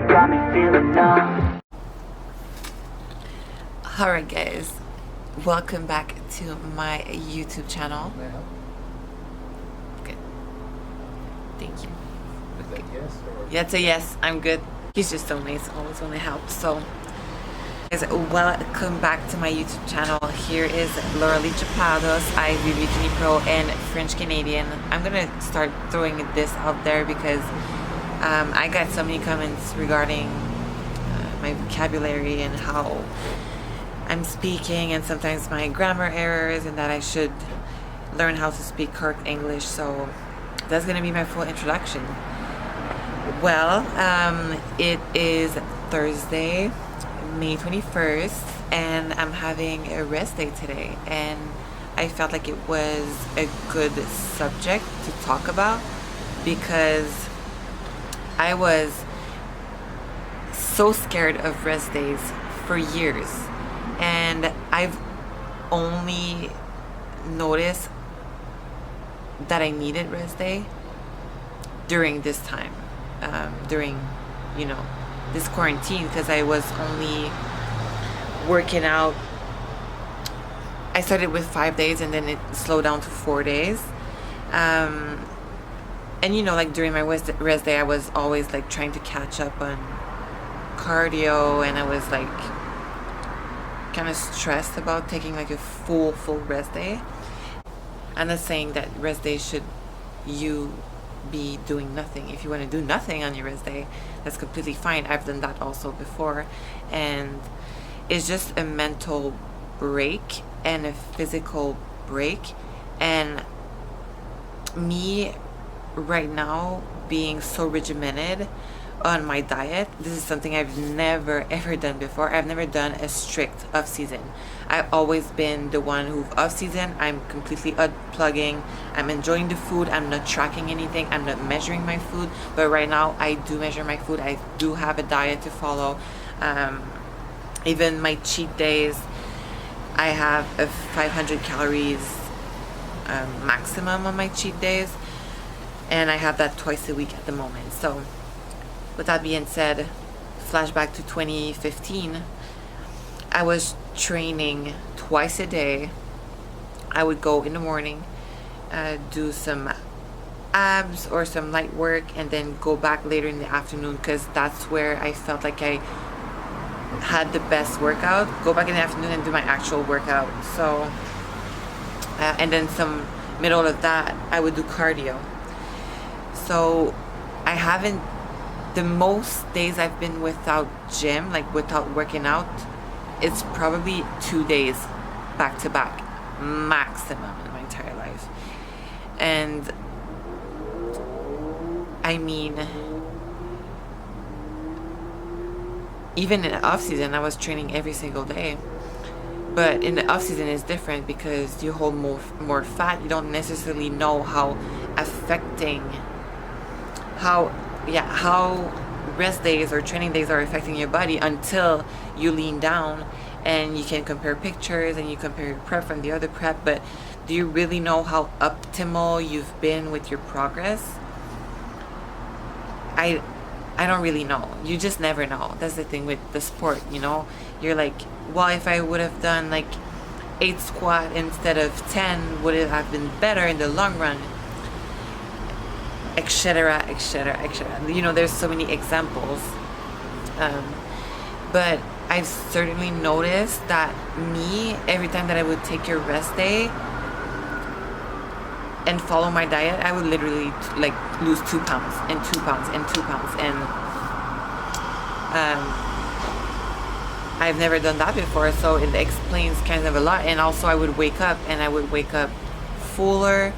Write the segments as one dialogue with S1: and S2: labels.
S1: got me feeling numb.
S2: Alright guys, welcome back to my YouTube channel. Good. Thank you.
S3: Is that yes or?
S2: Yeah, it's a yes, I'm good. He's just so nice, always want to help. So guys, welcome back to my YouTube channel. Here is Lauralie Chapados, IFBB Bikini Pro and French Canadian. I'm gonna start throwing this out there because I got so many comments regarding my vocabulary and how I'm speaking, and sometimes my grammar errors, and that I should learn how to speak correct English. So that's gonna be my full introduction. Well, it is Thursday, May 21st, and I'm having a rest day today, and I felt like it was a good subject to talk about because I was so scared of rest days for years, and I've only noticed that I needed rest day during this time, during, you know, this quarantine, because I was only working out. I started with 5 days and then it slowed down to 4 days. And you know, like during my rest day, I was always like trying to catch up on cardio, and I was like kind of stressed about taking like a full rest day. I'm not saying that rest day should you be doing nothing. If you want to do nothing on your rest day, that's completely fine. I've done that also before, and it's just a mental break and a physical break. And me right now being so regimented on my diet, this is something I've never ever done before. I've never done a strict off season. I've always been the one who off season, I'm completely unplugging. I'm enjoying the food. I'm not tracking anything. I'm not measuring my food. But right now I do measure my food. I do have a diet to follow. Even my cheat days, I have a 500 calories maximum on my cheat days, and I have that twice a week at the moment. So with that being said, flashback to 2015, I was training twice a day. I would go in the morning, do some abs or some light work, and then go back later in the afternoon, because that's where I felt like I had the best workout. Go back in the afternoon and do my actual workout. So and then some middle of that I would do cardio. So I haven't, the most days I've been without gym, like without working out, it's probably 2 days back to back maximum in my entire life. And I mean, even in the off season, I was training every single day. But in the off season is different because you hold more fat. You don't necessarily know how affecting, how rest days or training days are affecting your body until you lean down and you can compare pictures and you compare your prep from the other prep. But do you really know how optimal you've been with your progress? I don't really know. You just never know. That's the thing with the sport, you know. You're like, well, if I would have done like 8 squat instead of 10, would it have been better in the long run? Etc, etc, etc. You know, there's so many examples. But I've certainly noticed that me, every time that I would take a rest day and follow my diet, I would literally like lose 2 pounds and 2 pounds and 2 pounds. And I've never done that before, so it explains kind of a lot. And also I would wake up fuller,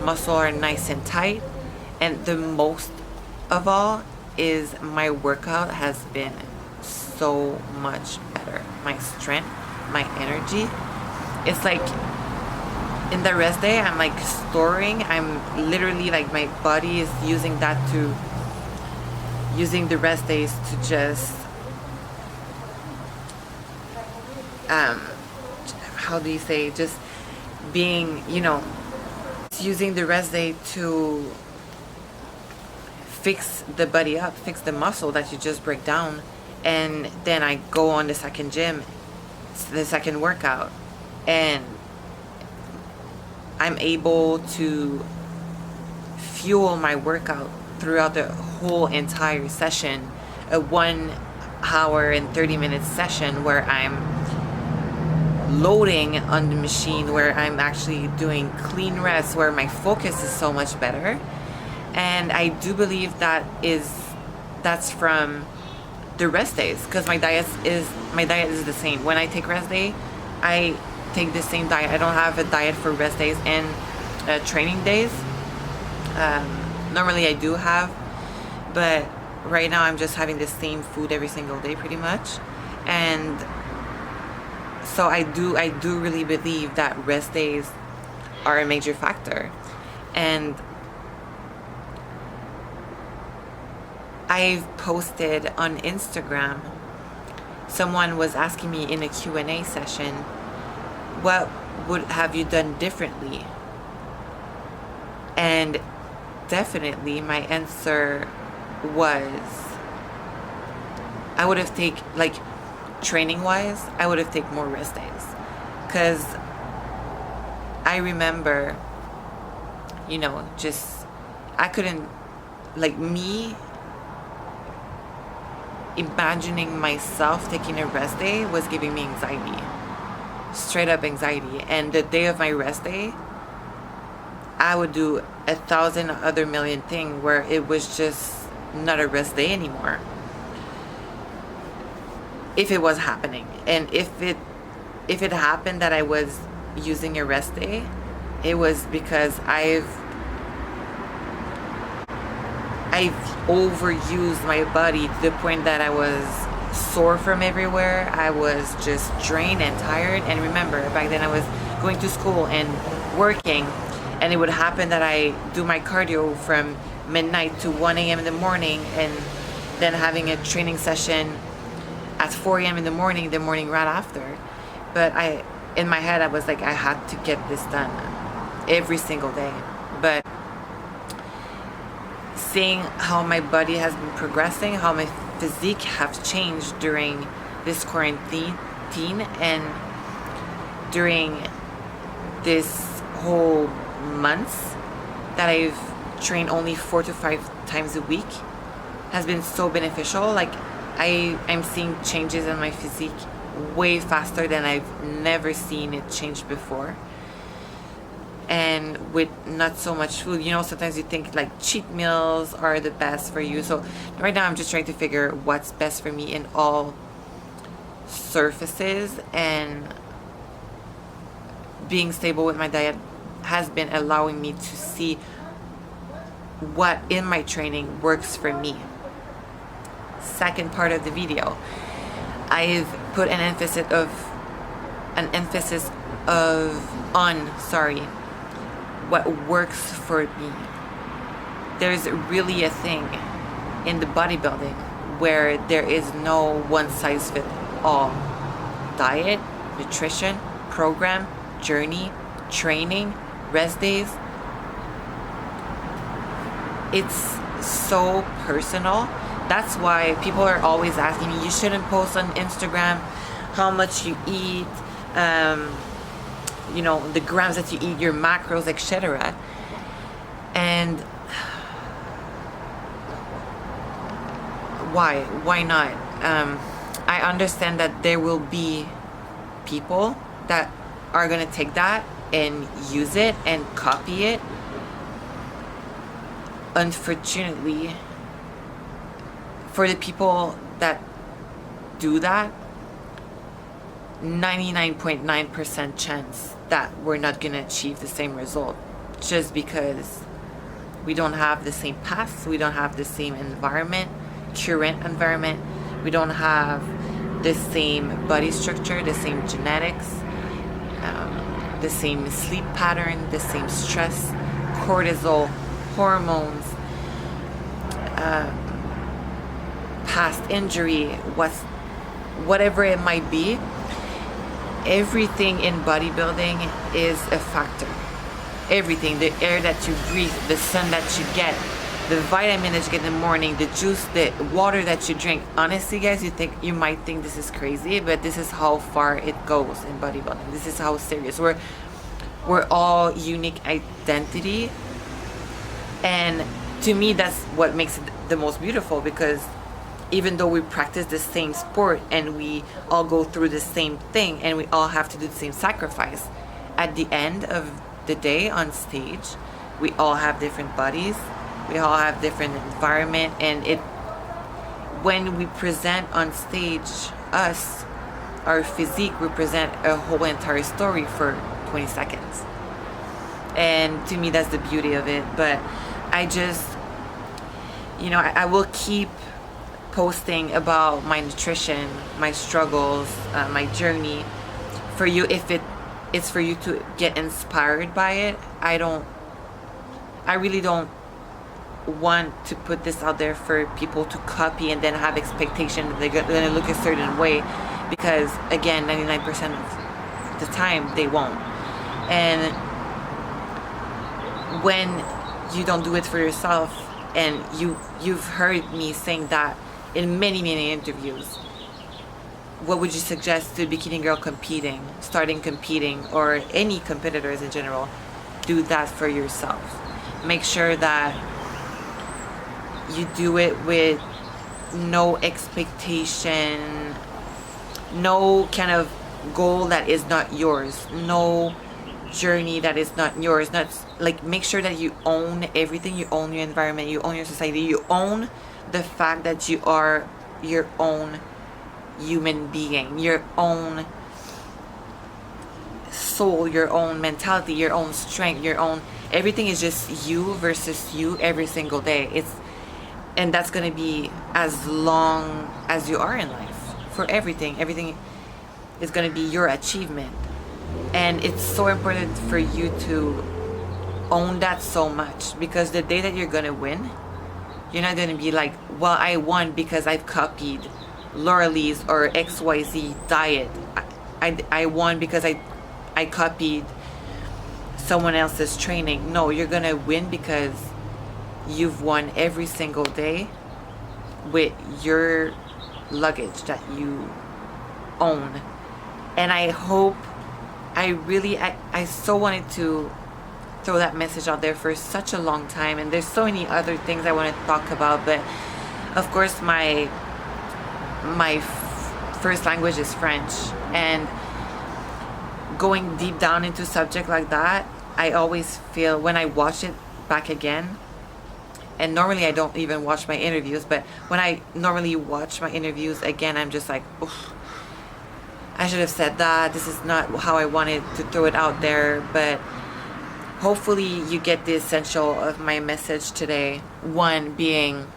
S2: muscle are nice and tight. And the most of all is my workout has been so much better. My strength, my energy. It's like in the rest day, I'm like storing. I'm literally like, my body is using that to, using the rest days to just, how do you say, just being, you know, using the rest day to fix the body up, fix the muscle that you just break down, and then I go on the second workout, and I'm able to fuel my workout throughout the whole entire session, a 1 hour and 30-minute session where I'm loading on the machine, where I'm actually doing clean rests, where my focus is so much better. And I do believe that's from the rest days, because my diet is the same. When I take rest day, I take the same diet. I don't have a diet for rest days and training days. Normally I do have, but right now I'm just having the same food every single day pretty much. And so I do really believe that rest days are a major factor. And I've posted on Instagram, someone was asking me in a Q&A session, what would have you done differently? And definitely my answer was, I would have taken, like, training wise, I would have taken more rest days. Because I remember, you know, just, I couldn't, like, me imagining myself taking a rest day was giving me anxiety, straight up anxiety. And the day of my rest day, I would do 1,000 other million things where it was just not a rest day anymore, if it was happening. And if it happened that I was using a rest day, it was because I've overused my body to the point that I was sore from everywhere. I was just drained and tired. And remember, back then I was going to school and working, and it would happen that I do my cardio from midnight to 1 a.m. in the morning, and then having a training session at 4 a.m. in the morning right after. But in my head, I was like, I had to get this done every single day. But seeing how my body has been progressing, how my physique have changed during this quarantine and during this whole months that I've trained only 4 to 5 times a week, has been so beneficial. Like, I'm seeing changes in my physique way faster than I've never seen it change before. And with not so much food, you know, sometimes you think like cheat meals are the best for you. So right now I'm just trying to figure what's best for me in all surfaces, and being stable with my diet has been allowing me to see what in my training works for me. Second part of the video, I've put an emphasis on what works for me. There's really a thing in the bodybuilding where there is no one size fits all. Diet, nutrition, program, journey, training, rest days. It's so personal. That's why people are always asking me, you shouldn't post on Instagram how much you eat, you know, the grams that you eat, your macros, etc. And why not? I understand that there will be people that are gonna take that and use it and copy it. Unfortunately, for the people that do that, 99.9% chance that we're not gonna achieve the same result, just because we don't have the same paths, we don't have the same environment, current environment, we don't have the same body structure, the same genetics, the same sleep pattern, the same stress, cortisol, hormones, past injury, whatever it might be. Everything in bodybuilding is a factor. Everything, the air that you breathe, the sun that you get, the vitamin that you get in the morning, the juice, the water that you drink. Honestly, guys, you might think this is crazy, but this is how far it goes in bodybuilding. This is how serious we're all unique identity, and to me that's what makes it the most beautiful, because even though we practice the same sport and we all go through the same thing and we all have to do the same sacrifice, at the end of the day on stage, we all have different bodies, we all have different environment, and when we present on stage us, our physique represent a whole entire story for 20 seconds. And to me that's the beauty of it. But I just, I will keep posting about my nutrition, my struggles, my journey for you, if it's for you to get inspired by it. I really don't want to put this out there for people to copy and then have expectation that they're going to look a certain way, because again, 99% of the time they won't. And when you don't do it for yourself, and you've heard me saying that in many interviews, what would you suggest to a bikini girl starting competing, or any competitors in general? Do that for yourself. Make sure that you do it with no expectation, no kind of goal that is not yours, no journey that is not yours. Not like, make sure that you own everything. You own your environment, you own your society, you own the fact that you are your own human being, your own soul, your own mentality, your own strength, your own everything is just you versus you every single day. And that's going to be as long as you are in life. For everything is going to be your achievement. And it's so important for you to own that so much, because the day that you're going to win, you're not going to be like, well, I won because I've copied Lauralie's or XYZ diet. I won because I copied someone else's training. No, you're going to win because you've won every single day with your luggage that you own. And I hope, I so wanted to throw that message out there for such a long time, and there's so many other things I want to talk about, but of course my first language is French, and going deep down into subject like that, I always feel when I watch it back again, and normally I don't even watch my interviews, but when I normally watch my interviews again, I'm just like, oof, I should have said that. This is not how I wanted to throw it out there. But hopefully you get the essential of my message today. One being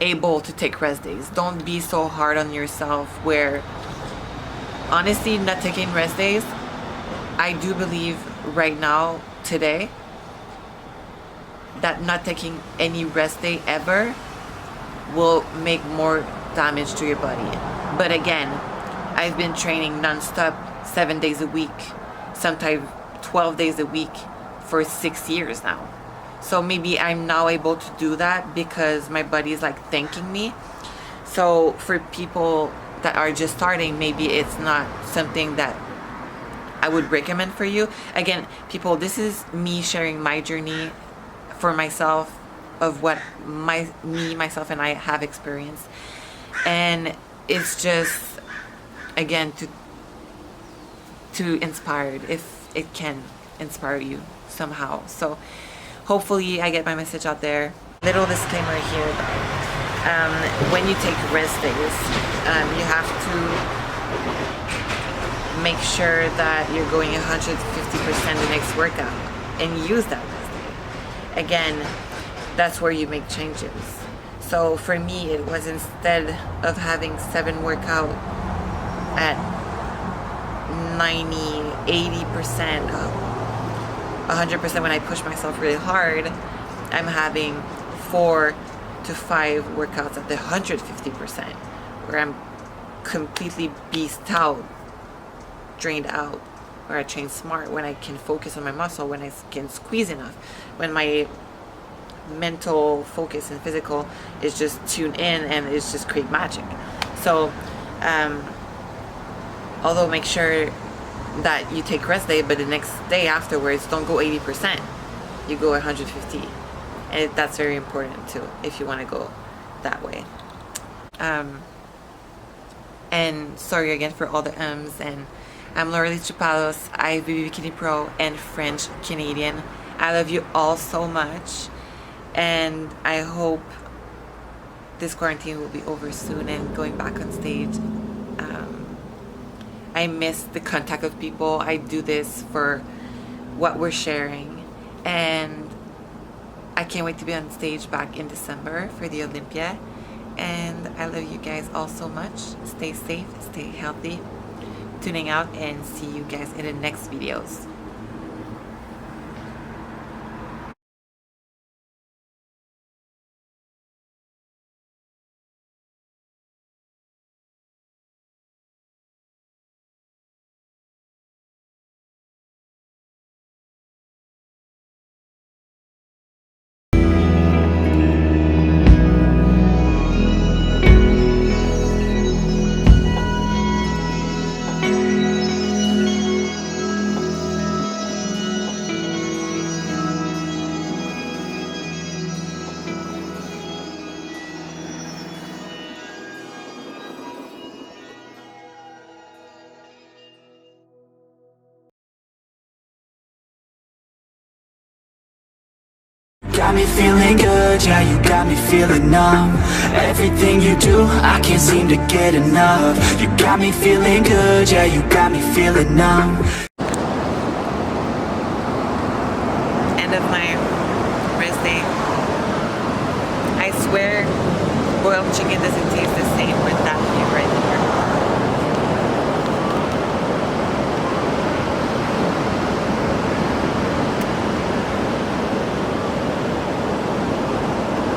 S2: able to take rest days. Don't be so hard on yourself, where honestly, not taking rest days, I do believe right now, today, that not taking any rest day ever will make more damage to your body. But again, I've been training non-stop 7 days a week, sometimes 12 days a week for 6 years now. So maybe I'm now able to do that because my body is like thanking me. So for people that are just starting, maybe it's not something that I would recommend for you. Again, people, this is me sharing my journey for myself of what myself and I have experienced. And it's just, again, to inspire, if it can inspire you somehow. So hopefully I get my message out there. Little disclaimer here though. When you take rest days, you have to make sure that you're going 150% the next workout and use that rest day. Again, that's where you make changes. So for me, it was, instead of having 7 workout at 90, 80%, 100% when I push myself really hard, I'm having 4 to 5 workouts at the 150%, where I'm completely beast out, drained out, where I train smart, when I can focus on my muscle, when I can squeeze enough, when my mental focus and physical is just tune in and it's just create magic. So although make sure that you take rest day, but the next day afterwards don't go 80%, you go 150, and that's very important too if you want to go that way. And sorry again for all the and I'm Lauralie Chapados, IFBB Bikini Pro and French Canadian. I love you all so much, and I hope this quarantine will be over soon and going back on stage. I miss the contact of people. I do this for what we're sharing, and I can't wait to be on stage back in December for the Olympia. And I love you guys all so much. Stay safe, stay healthy, tuning out, and see you guys in the next videos.
S1: Got me feeling good, yeah, you got me feeling numb. Everything you do, I can't seem to get enough. You got me feeling good, yeah, you got me feeling numb.
S2: End of my rest day. I swear boiled chicken doesn't taste the same with that meat right